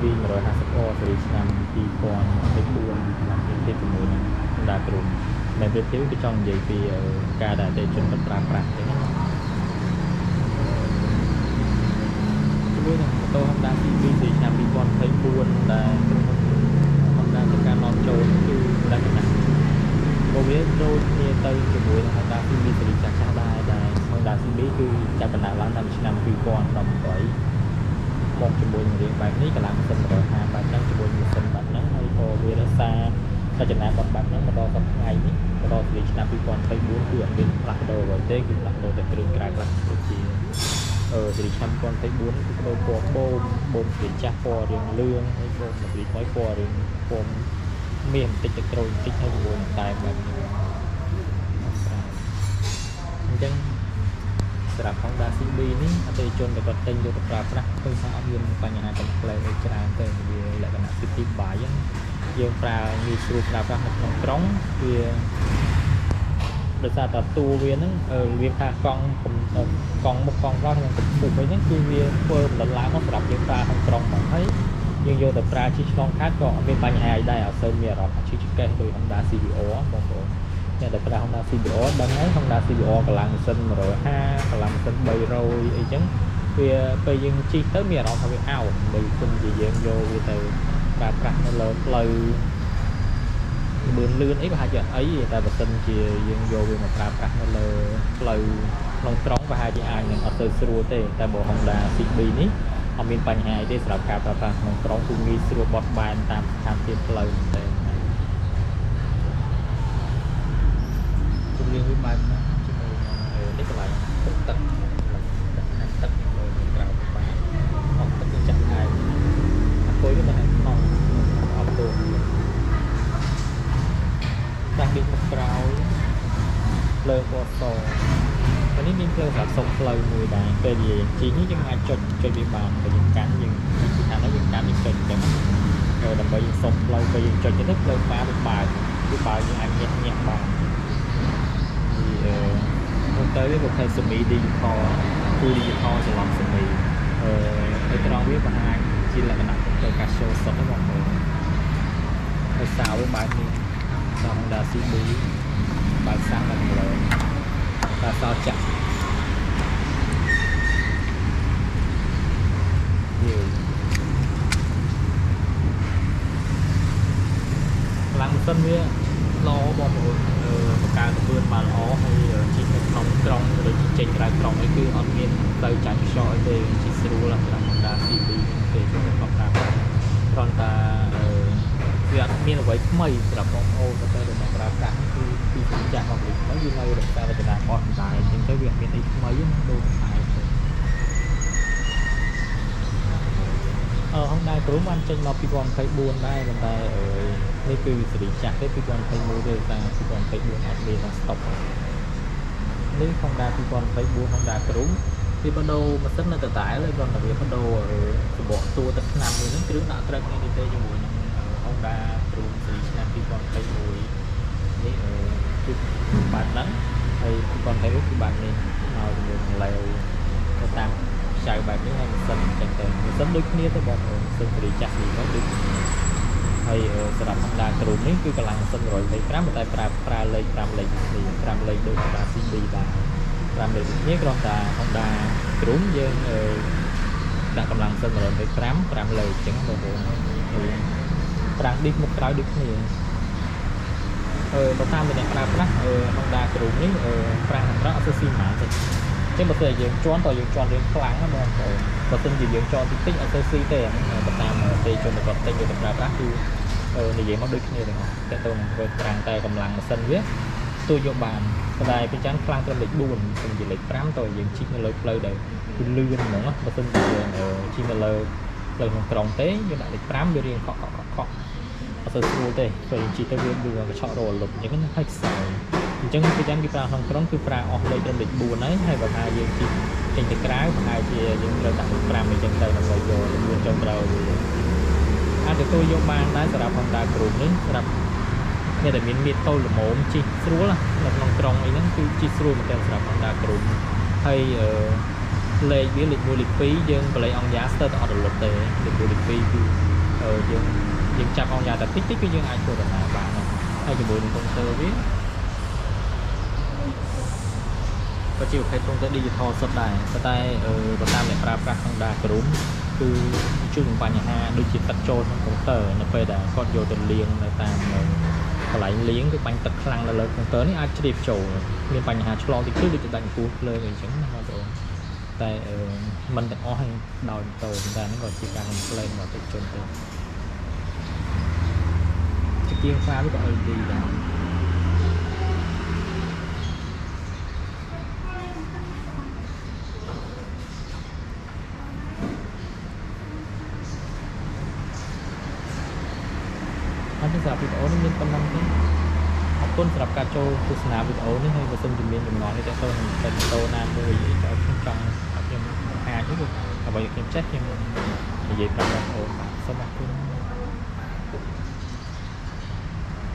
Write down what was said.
CB 150 អូសេរីឆ្នាំ2024ឆ្នាំទី6ហ្នឹងHonda Crown តែពេលទៀតគឺចង់និយាយពីការដែលអតិថិជនប្រើប្រាស់អញ្ចឹងណាជាមួយនឹងម៉ូតូ Honda CB សេរីឆ្នាំ2024ដែលHonda ធ្វើការនាំចូលគឺលក្ខណៈក៏វាដូចគ្នាទៅជាមួយនឹង Honda CB សេរីចាស់ៗដែរដែល Honda CB គឺចាប់ដំណើរឡើងតាំងពីឆ្នាំ2018មកជាមួយនឹងរឿងបែបនេះកម្លាំងម៉ាស៊ីន150បែបហ្នឹងជាមួយម៉ាស៊ីនបែបហ្នឹងហើយក៏វារក្សារចនាបថបែបហ្នឹងមកដល់សប្តាហ៍ថ្ងៃនេះមកដល់ឆ្នាំ2024គឺអត់មានផ្លាស់ប្ដូរអ្វីទេគឺផ្លាស់ប្ដូរតែគ្រឿងក្រៅខ្លះដូចជាសេរីឆ្នាំ2024គឺបដូរពណ៌បូមសេរីចាស់ពណ៌រឿងលឿងហើយបូមសេរីថ្មីពណ៌រឿងពណ៌មានបន្តិចទៅក្រូចបន្តិចហើយជាមួយនឹងតែបែបនេះអញ្ចឹងសម្រាប់ Honda CB នេះអតិថិជនដែលគាត់ទិញយកទៅប្រើប្រាស់ឃើញថាអត់មានបញ្ហា complaint អីច្រើនទេវាលក្ខណៈ city bike យើងប្រើងាយស្រួលប្រើប្រាស់នៅក្នុងក្រុងវាដោយសារតែតួវាហ្នឹងវាថាកង់មុខកង់ក្រោយនិងកម្ពស់អីហ្នឹងគឺវាធ្វើបន្លឡើងមកសម្រាប់យើងប្រើក្នុងក្រុងហ្មងហើយយើងយកទៅប្រើជិះឆ្លងកាត់ក៏អត់មានបញ្ហាអីដែរអត់សូវមានអារម្មណ៍ជិះឆ្កេះដោយ Honda CBR បងប្អូនអ្នកដែលប្រើ Honda CBR ដឹងហើយ Honda CBR កម្លាំងម៉ាស៊ីន150កម្លាំងម៉ាស៊ីន300អីចឹងវាពេលយើងជិះទៅមានអារម្មណ៍ថាវាអោនដោយគុំជាយើងយកវាទៅប្រើប្រាស់នៅលើផ្លូវលឿនអីប្រហែលជាអីតែបើសិនជាយើងយកវាមកប្រើប្រាស់នៅលើផ្លូវក្នុងក្រុងប្រហែលជាអាចនឹងអត់ទៅស្រួលទេតែបើ Honda CB នេះអត់មានបញ្ហាអីទេសម្រាប់ការប្រើប្រាស់ក្នុងក្រុងគឺងាយស្រួលបត់បែនតាមស្ថានភាពផ្លូវមែនទេជំនាញវាបែបណាជាមួយនឹងនេះកន្លែងទឹកទឹកលើក្រៅបានអត់ទឹកចាក់ហើយអង្គុយទៅនៅក្នុងអត់ទូតាំងពីមុខក្រោយលើបត់សតែនេះមានផ្លូវសម្រាប់សុំផ្លូវមួយដែរពេលនិយាយជីនេះយើងអាចចុចវាបានបើយើងកាន់យើងពីខាងនេះយើងកាន់យើងចុចអញ្ចឹងដើម្បីយើងសុំផ្លូវពេលយើងចុចទៅផ្លូវបានវាបើកយើងអាចញាក់បានទៅវាប្រភេទ semi digital គឺ digital ច្រឡំ semi នៅត្រង់វាបង្ហាញជាលក្ខណៈទៅការ show សុទ្ធហ្នឹងបងប្អូនហើយសៅវាបែបនេះដល់ Honda CB បែបសាំងដល់លើតែសោចាក់ខ្លាំងម៉ាស៊ីនវាល្អបងប្អូនបង្កើនល្បឿនបានល្អហើយជិះនៅក្នុងក្រុងឬចេញក្រៅក្រុងអីគឺអត់មានផ្លូវចាញ់ខ្យល់អីទេជិះស្រួលសម្រាប់ Honda CB ទេខ្ញុំគាត់ប្រាប់គ្រាន់តែវាអត់មានអ្វីថ្មីសម្រាប់បងប្អូនទៅដែលមកប្រើប្រាស់គឺពីសញ្ញារបស់វាថ្មីវានៅរក្សារចនាបថដែរអញ្ចឹងទៅវាអត់មានអីថ្មីទេដូចតែHonda Crown បានចេញមក2024ដែរប៉ុន្តែនេះគឺសេរីចាស់ទេ2021ទេតែ2024អត់មានដល់ stop នេះ Honda 2024 Honda Crown វាបដូរម៉ាស៊ីននៅដដែលហើយគ្រាន់តែវាបដូរសម្បកតួទឹកឆ្នាំមួយហ្នឹងគ្រឿងដាក់ត្រូវគ្នានេះទេជាមួយនឹង Honda Crown សេរីឆ្នាំ2021នេះគឺបែបហ្នឹងហើយ2021គឺបែបនេះមកជាមួយនឹង layout ទៅតាមខ្ចៅបែបនេះហើយម៉ាស៊ីនអញ្ចឹងទៅម៉ាស៊ីនដូចគ្នាទេបងប្អូនម៉ាស៊ីនសេរីចាស់នេះមកដូចហើយសម្រាប់ Honda Crown នេះគឺកម្លាំងម៉ាស៊ីន125តែប្រើលេខ5លេខនេះ5លេខដូច Honda CB ដែរ5លេខនេះគ្រាន់តែ Honda Crown យើងដាក់កម្លាំងម៉ាស៊ីន125 5លេខអញ្ចឹងបងប្អូនប្រាំងឌីសមុខក្រោយដូចគ្នាបើតាមអ្នកប្រើប្រាស់Honda Crown នេះប្រាំងខាងក្រោយអត់ទៅស៊ីម៉ានទេចឹងបើតែយើងជន់តើយើងជន់រឿងខ្លាំងណាបងប្អូនបើមិនជាយើងជន់តិចអត់ទៅស៊ីទេបើតាមទេជនគាត់តិចយកទៅប្រើប្រាស់គឺនិយាយមកដូចគ្នាទាំងអស់តែទៅនឹងធ្វើប្រាំងតែកម្លាំងម៉ាស៊ីនវាទូយកបានតែពីចឹងខ្លាំងត្រឹមលេខ4មិនជាលេខ5តើយើងជិះនៅលើផ្លូវដែលគឺលឿនហ្មងបើមិនជាយើងជិះនៅលើផ្លូវក្នុងក្រុងទេយើងដាក់លេខ5វារៀងខកអត់ទៅស្រួលទេពេលជិះទៅវាដូចកញ្ឆក់រលត់អញ្ចឹងហើយខ្សោយអញ្ចឹងពីចឹងគេប្រើក្នុងក្រុងគឺប្រើអស់លេខត្រឹមលេខ4ហើយបើថាយើងជិះចេញទៅក្រៅប្រហែលជាយើងត្រូវដាក់លេខ5អញ្ចឹងទៅដើម្បីយកលឿនចុងក្រោយអាចទទួលយកបានដែរសម្រាប់ Honda Crown នេះសម្រាប់អ្នកដែលមានមាឌតូចល្មមជិះស្រួលនៅក្នុងក្រុងអីហ្នឹងគឺជិះស្រួលមែនទែនសម្រាប់ Honda Crown ហើយលេខវាលេខ1លេខ2យើងបលេងអង្គយ៉ាស្ទើរតែអត់រលត់ទេលេខ1លេខ2គឺ យើងចាប់អងយ៉ាងតែតិចគឺយើងអាចធ្វើដំណើរបានហើយជាមួយនឹងកុំព្យូទ័រវាក៏ជាប្រភេទកុំព្យូទ័រ digital សុទ្ធដែរប៉ុន្តែបើតាមអ្នកប្រើប្រាស់ក្នុង dark room គឺជួបនឹងបញ្ហាដូចជាទឹកចូលក្នុងកុំព្យូទ័រនៅពេលដែលគាត់យកទៅលាងនៅតាមកន្លែងលាងគឺបាញ់ទឹកខ្លាំងនៅលើកុំព្យូទ័រនេះអាចជ្រាបចូលមានបញ្ហាឆ្លងតិចដូចជាដាច់ពូភ្លើងអីចឹងណាបងប្អូនតែមិនទាំងអស់ហើយដោយតូនតែហ្នឹងក៏ជាការកំប្លែងរបស់តិចជនទៅជាងខ្លាវាក៏ LED ដែរអរគុណសម្រាប់វីដេអូនេះមានប៉ុណ្ណឹងទេអរគុណសម្រាប់ការចូលទស្សនាវីដេអូនេះហើយបើសិនជាមានចំណងនេះតើតើនឹងតែវីដេអូណាមួយឲ្យខ្ញុំចង់ឲ្យខ្ញុំបង្ហាញនេះគឺអ្វីខ្ញុំចេះខ្ញុំនិយាយប្រាប់បងប្អូនបាទសូមអរគុណ